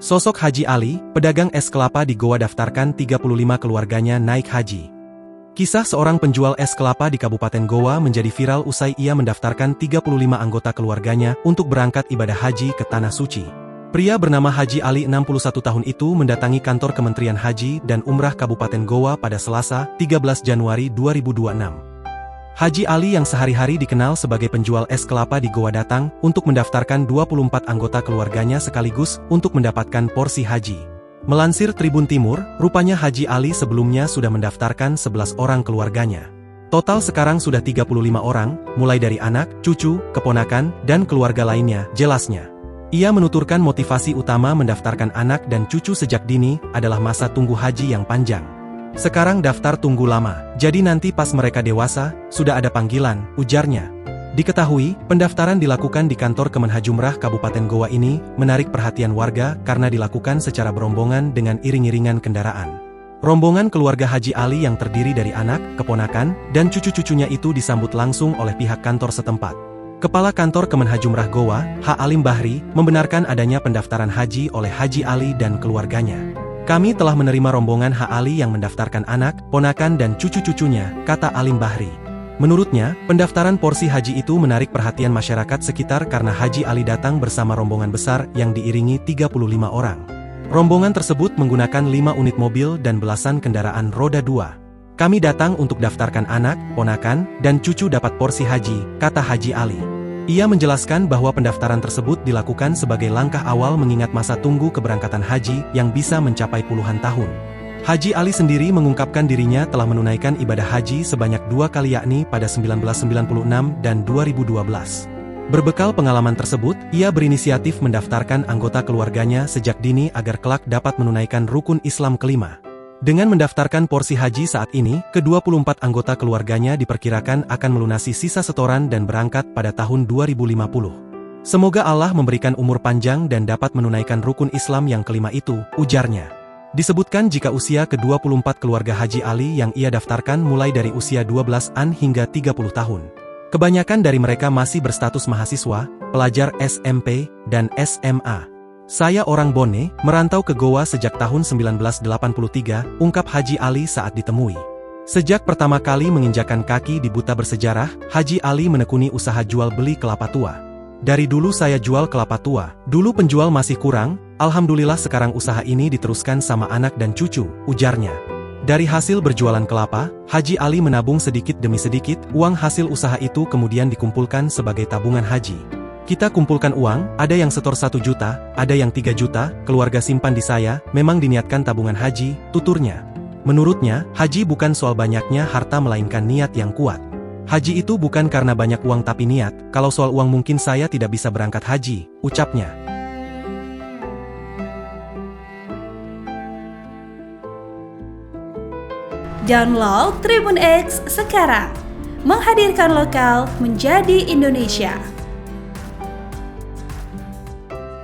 Sosok Haji Ali, pedagang es kelapa di Goa daftarkan 35 keluarganya naik haji. Kisah seorang penjual es kelapa di Kabupaten Goa menjadi viral usai ia mendaftarkan 35 anggota keluarganya untuk berangkat ibadah haji ke Tanah Suci. Pria bernama Haji Ali 61 tahun itu mendatangi kantor Kementerian Haji dan Umrah Kabupaten Goa pada Selasa, 13 Januari 2026. Haji Ali yang sehari-hari dikenal sebagai penjual es kelapa di Goa datang untuk mendaftarkan 24 anggota keluarganya sekaligus untuk mendapatkan porsi haji. Melansir Tribun Timur, rupanya Haji Ali sebelumnya sudah mendaftarkan 11 orang keluarganya. Total sekarang sudah 35 orang, mulai dari anak, cucu, keponakan, dan keluarga lainnya, jelasnya. Ia menuturkan motivasi utama mendaftarkan anak dan cucu sejak dini adalah masa tunggu haji yang panjang. Sekarang daftar tunggu lama, jadi nanti pas mereka dewasa, sudah ada panggilan, ujarnya. Diketahui, pendaftaran dilakukan di kantor Kemenhajumrah Kabupaten Goa ini, menarik perhatian warga karena dilakukan secara berombongan dengan iring-iringan kendaraan. Rombongan keluarga Haji Ali yang terdiri dari anak, keponakan, dan cucu-cucunya itu disambut langsung oleh pihak kantor setempat. Kepala Kantor Kemenhajumrah Goa, H. Alim Bahri, membenarkan adanya pendaftaran haji oleh Haji Ali dan keluarganya. Kami telah menerima rombongan H. Ali yang mendaftarkan anak, ponakan dan cucu-cucunya, kata Alim Bahri. Menurutnya, pendaftaran porsi haji itu menarik perhatian masyarakat sekitar karena Haji Ali datang bersama rombongan besar yang diiringi 35 orang. Rombongan tersebut menggunakan 5 unit mobil dan belasan kendaraan roda 2. Kami datang untuk daftarkan anak, ponakan, dan cucu dapat porsi haji, kata Haji Ali. Ia menjelaskan bahwa pendaftaran tersebut dilakukan sebagai langkah awal mengingat masa tunggu keberangkatan haji yang bisa mencapai puluhan tahun. Haji Ali sendiri mengungkapkan dirinya telah menunaikan ibadah haji sebanyak 2 kali yakni pada 1996 dan 2012. Berbekal pengalaman tersebut, ia berinisiatif mendaftarkan anggota keluarganya sejak dini agar kelak dapat menunaikan rukun Islam kelima. Dengan mendaftarkan porsi haji saat ini, ke-24 anggota keluarganya diperkirakan akan melunasi sisa setoran dan berangkat pada tahun 2050. Semoga Allah memberikan umur panjang dan dapat menunaikan rukun Islam yang kelima itu, ujarnya. Disebutkan jika usia ke-24 keluarga Haji Ali yang ia daftarkan mulai dari usia 12-an hingga 30 tahun. Kebanyakan dari mereka masih berstatus mahasiswa, pelajar SMP, dan SMA. Saya orang Bone, merantau ke Goa sejak tahun 1983, ungkap Haji Ali saat ditemui. Sejak pertama kali menginjakan kaki di Buta bersejarah, Haji Ali menekuni usaha jual beli kelapa tua. Dari dulu saya jual kelapa tua, dulu penjual masih kurang, alhamdulillah sekarang usaha ini diteruskan sama anak dan cucu, ujarnya. Dari hasil berjualan kelapa, Haji Ali menabung sedikit demi sedikit, uang hasil usaha itu kemudian dikumpulkan sebagai tabungan haji. Kita kumpulkan uang, ada yang setor 1 juta, ada yang 3 juta, keluarga simpan di saya, memang diniatkan tabungan haji, tuturnya. Menurutnya, haji bukan soal banyaknya harta melainkan niat yang kuat. Haji itu bukan karena banyak uang tapi niat, kalau soal uang mungkin saya tidak bisa berangkat haji, ucapnya. Download Tribun X sekarang, menghadirkan lokal menjadi Indonesia.